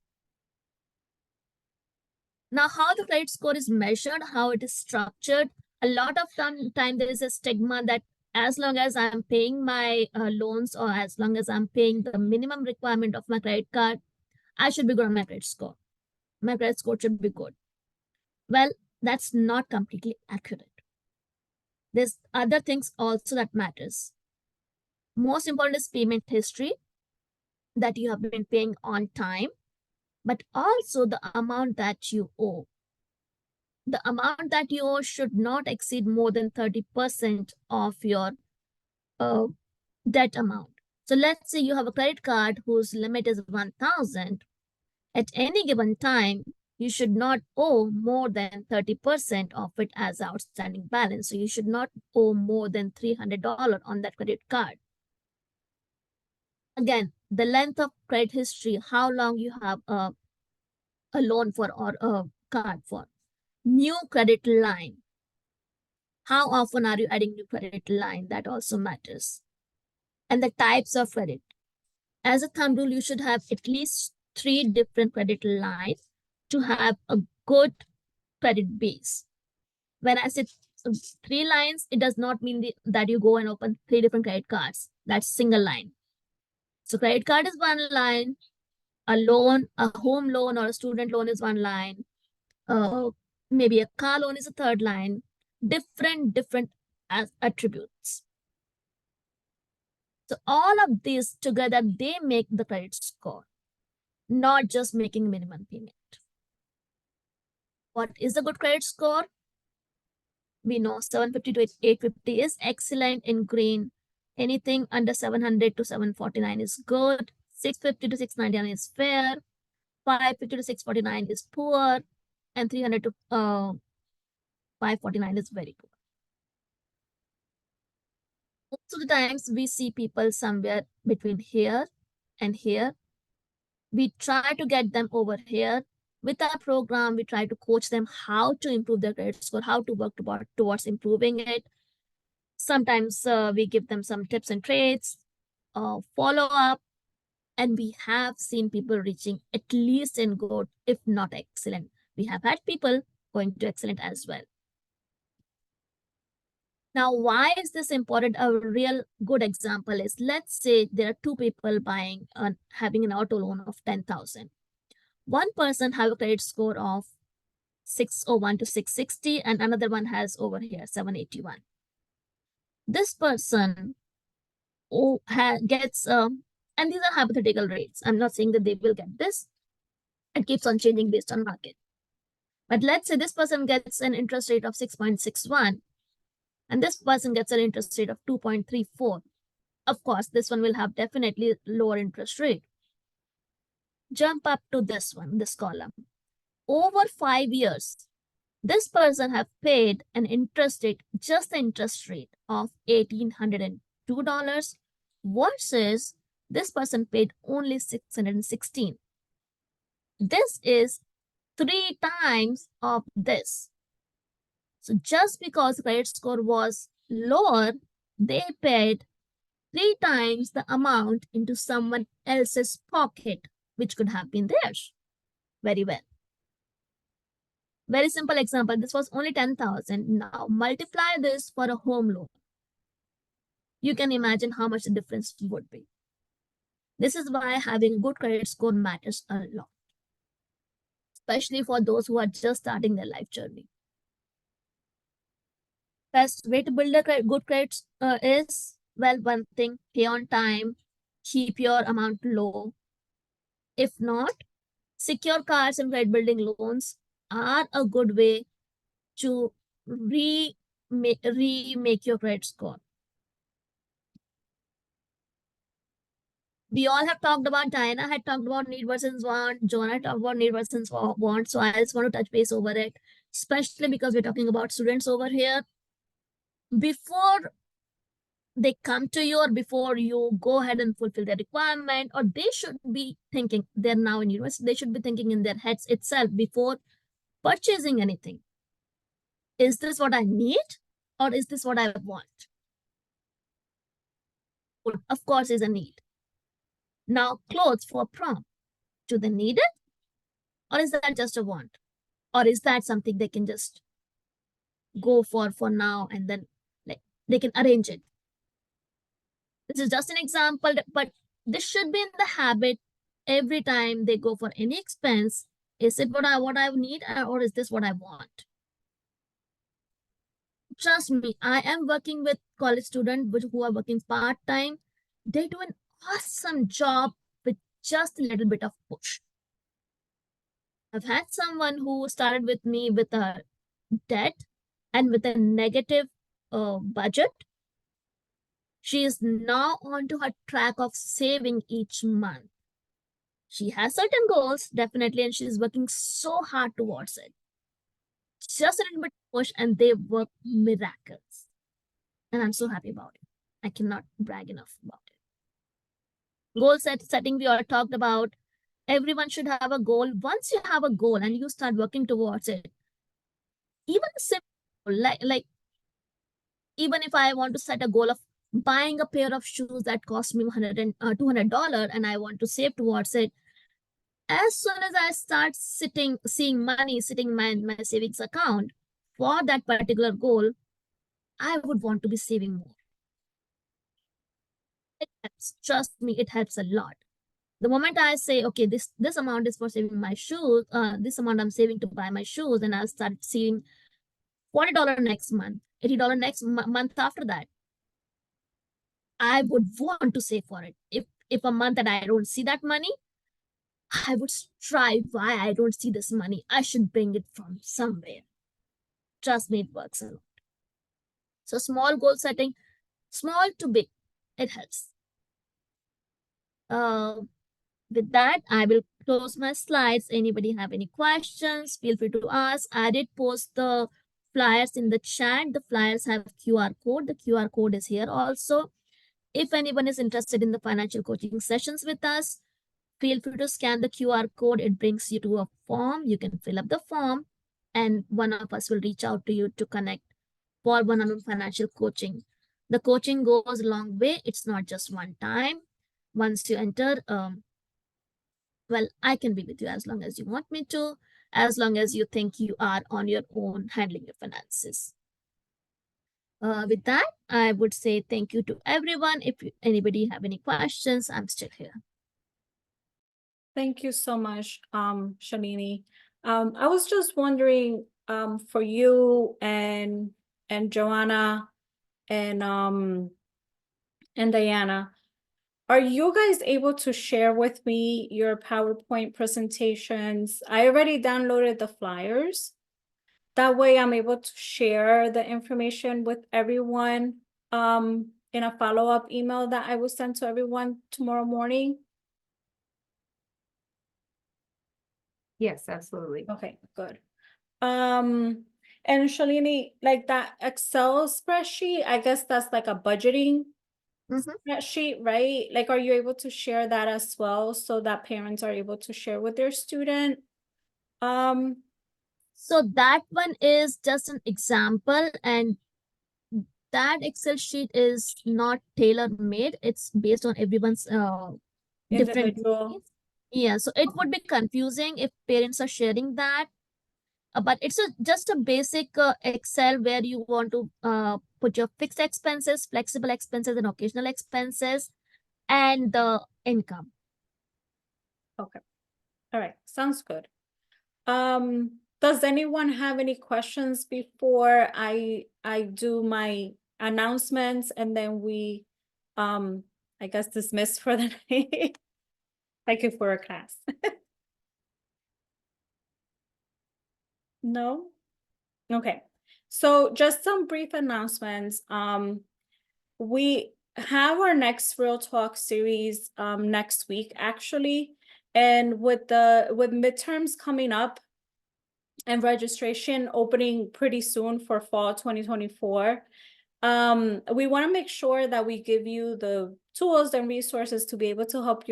Speaker 3: Now, how the credit score is measured, how it is structured, a lot of time there is a stigma that as long as I'm paying my loans, or as long as I'm paying the minimum requirement of my credit card, I should be good on my credit score. My credit score should be good. Well, that's not completely accurate. There's other things also that matters. Most important is payment history, that you have been paying on time, but also the amount that you owe. The amount that you owe should not exceed more than 30% of your debt amount. So let's say you have a credit card whose limit is 1,000. At any given time, you should not owe more than 30% of it as outstanding balance. So you should not owe more than $300 on that credit card. Again, the length of credit history, how long you have a loan for or a card for. New credit line. How often are you adding new credit line? That also matters. And the types of credit. As a thumb rule, you should have at least 3 different credit lines to have a good credit base. When I say 3 lines, it does not mean that you go and open 3 different credit cards. That's single line. So credit card is 1 line, a loan, a home loan or a student loan is 1 line, maybe a car loan is a 3rd line, different attributes. So all of these together, they make the credit score, not just making minimum payment. What is a good credit score? We know 750 to 850 is excellent in green. Anything under 700 to 749 is good. 650 to 699 is fair. 550 to 649 is poor. And 300 to 549 is very poor. Most of the times we see people somewhere between here and here. We try to get them over here. With our program, we try to coach them how to improve their credit score, how to work towards improving it. Sometimes we give them some tips and tricks, follow up, and we have seen people reaching at least in good, if not excellent. We have had people going to excellent as well. Now, why is this important? A real good example is, let's say there are 2 people having an auto loan of 10,000. One person have a credit score of 601 to 660, and another one has over here 781. This person gets, and these are hypothetical rates. I'm not saying that they will get this. It keeps on changing based on market. But let's say this person gets an interest rate of 6.61, and this person gets an interest rate of 2.34. Of course, this one will have definitely lower interest rate. Jump up to this one, this column. Over 5 years, this person have paid an interest rate, just the interest rate of $1,802 versus this person paid only $616. This is 3 times of this. So just because the credit score was lower, they paid 3 times the amount into someone else's pocket, which could have been theirs. Very well. Very simple example. This was only 10,000. Now multiply this for a home loan. You can imagine how much the difference would be. This is why having good credit score matters a lot, especially for those who are just starting their life journey. Best way to build a good credit is, well, one thing, pay on time, keep your amount low. If not, secure cards and credit building loans are a good way to remake your credit score. we all have talked about, Diana had talked about need versus want, Joanna talked about need versus want. So I just want to touch base over it, especially because we're talking about students over here. Before they come to you or before you go ahead and fulfill their requirement, or they should be thinking, they're now in university, they should be thinking in their heads itself before purchasing anything. Is this what I need or is this what I want? Of course, is a need. Now, clothes for prom, do they need it? Or is that just a want? Or is that something they can just go for now and then like they can arrange it? This is just an example, but this should be in the habit every time they go for any expense. Is it what I need or is this what I want? Trust me, I am working with college students who are working part-time. They do an awesome job with just a little bit of push. I've had someone who started with me with a debt and with a negative budget. She is now onto her track of saving each month. She has certain goals, definitely, and she's working so hard towards it. Just a little bit push and they work miracles. And I'm so happy about it. I cannot brag enough about it. Goal setting, we all talked about. Everyone should have a goal. Once you have a goal and you start working towards it, even a simple, like even if I want to set a goal of buying a pair of shoes that cost me $200 and I want to save towards it, as soon as I start seeing money sitting in my savings account for that particular goal, I would want to be saving more. It helps. Trust me, it helps a lot. The moment I say, okay, this amount is for saving my shoes, this amount I'm saving to buy my shoes, and I'll start seeing $40 next month, $80 next month after that, I would want to save for it. If a month that I don't see that money, I would strive why I don't see this money. I should bring it from somewhere. Trust me, it works a lot. So small goal setting, small to big, it helps. With that, I will close my slides. Anybody have any questions? Feel free to ask. I did post the flyers in the chat. The flyers have QR code. The QR code is here also. If anyone is interested in the financial coaching sessions with us, feel free to scan the QR code. It brings you to a form. You can fill up the form and one of us will reach out to you to connect for one-on-one financial coaching. The coaching goes a long way. It's not just one time. Once you enter, well, I can be with you as long as you want me to, as long as you think you are on your own handling your finances. With that, I would say thank you to everyone. If anybody have any questions, I'm still here.
Speaker 5: Thank you so much, Shalini. I was just wondering, for you and Joanna and Diana, are you guys able to share with me your PowerPoint presentations? I already downloaded the flyers. That way I'm able to share the information with everyone in a follow-up email that I will send to everyone tomorrow morning.
Speaker 1: Yes, absolutely.
Speaker 5: Okay, good. And Shalini, like that Excel spreadsheet, I guess that's like a budgeting spreadsheet, right? Like, are you able to share that as well so that parents are able to share with their student?
Speaker 3: So that one is just an example, and that Excel sheet is not tailor-made. It's based on everyone's different
Speaker 5: Individual.
Speaker 3: needs. Yeah, so it would be confusing if parents are sharing that. But it's just a basic Excel where you want to put your fixed expenses, flexible expenses, and occasional expenses, and the income.
Speaker 5: Okay. All right. Sounds good. Does anyone have any questions before I do my announcements and then we I guess dismiss for the night? Like if we're a class. No? Okay. So just some brief announcements. We have our next Real Talk series next week, actually. And with midterms coming up and registration opening pretty soon for fall 2024, we want to make sure that we give you the tools and resources to be able to help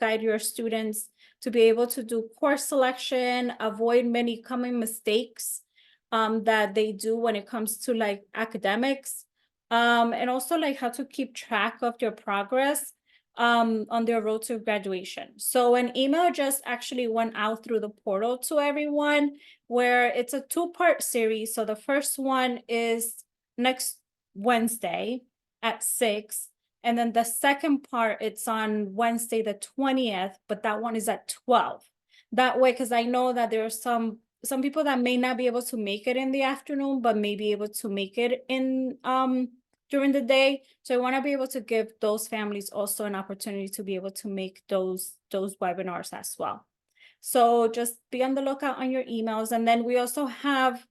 Speaker 5: guide your students to be able to do course selection, avoid many common mistakes that they do when it comes to like academics, and also like how to keep track of your progress on their road to graduation. So an email just actually went out through the portal to everyone, where it's a 2-part series. So the first one is next Wednesday at 6. And then the second part, it's on Wednesday, the 20th, but that one is at 12. That way, because I know that there are some people that may not be able to make it in the afternoon, but may be able to make it in during the day. So I want to be able to give those families also an opportunity to be able to make those webinars as well. So just be on the lookout on your emails. And then we also have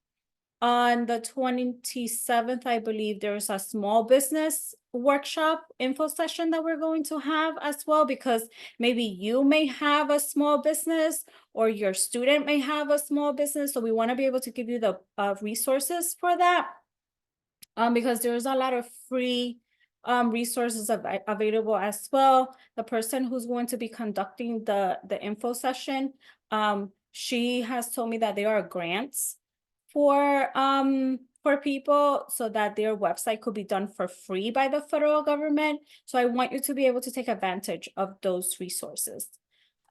Speaker 5: on the 27th, I believe there's a small business workshop info session that we're going to have as well, because maybe you may have a small business or your student may have a small business. So we want to be able to give you the resources for that. Because there's a lot of free resources available as well. The person who's going to be conducting the info session, she has told me that there are grants for people so that their website could be done for free by the federal government. So I want you to be able to take advantage of those resources.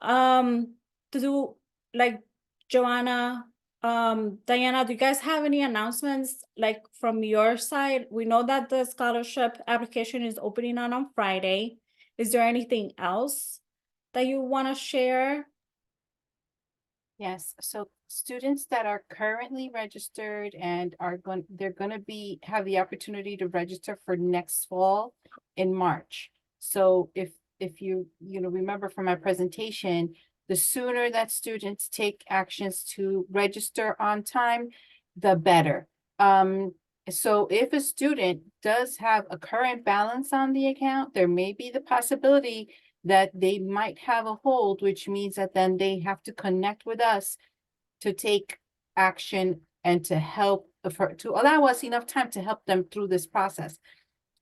Speaker 5: To do, like, Joanna, Diana, do you guys have any announcements like from your side? We know that the scholarship application is opening on Friday. Is there anything else that you want to share?
Speaker 2: Yes, so students that are currently registered and they're gonna have the opportunity to register for next fall in March. So if you remember from my presentation, the sooner that students take actions to register on time, the better. So if a student does have a current balance on the account, there may be the possibility that they might have a hold, which means that then they have to connect with us to take action and to to allow us enough time to help them through this process.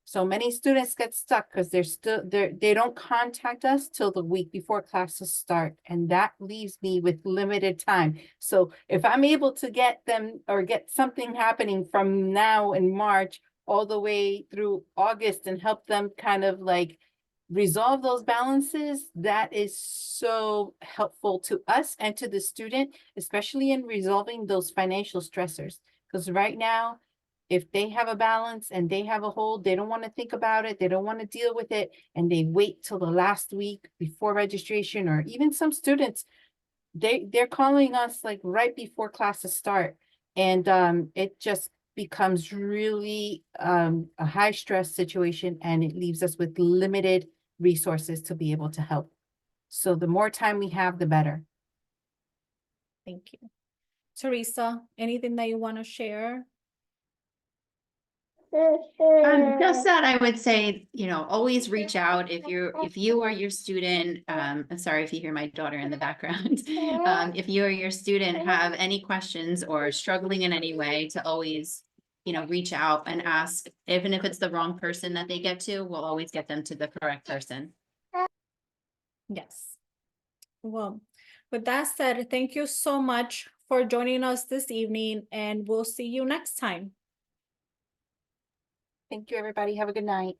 Speaker 2: So many students get stuck because they don't contact us till the week before classes start, and that leaves me with limited time. So if I'm able to get them or get something happening from now in March all the way through August and help them kind of like resolve those balances, that is so helpful to us and to the student, especially in resolving those financial stressors. Because right now, if they have a balance and they have a hold, they don't want to think about it, they don't want to deal with it, and they wait till the last week before registration, or even some students, they're calling us like right before classes start. And it just becomes really a high stress situation, and it leaves us with limited resources to be able to help. So the more time we have, the better.
Speaker 5: Thank you. Teresa, anything that you want to share?
Speaker 4: Just that I would say, always reach out if you or your student, I'm sorry if you hear my daughter in the background. If you or your student have any questions or struggling in any way, to always, reach out and ask. Even if it's the wrong person that they get to, we'll always get them to the correct person.
Speaker 5: Yes. Well, with that said, thank you so much for joining us this evening, and we'll see you next time.
Speaker 2: Thank you, everybody. Have a good night.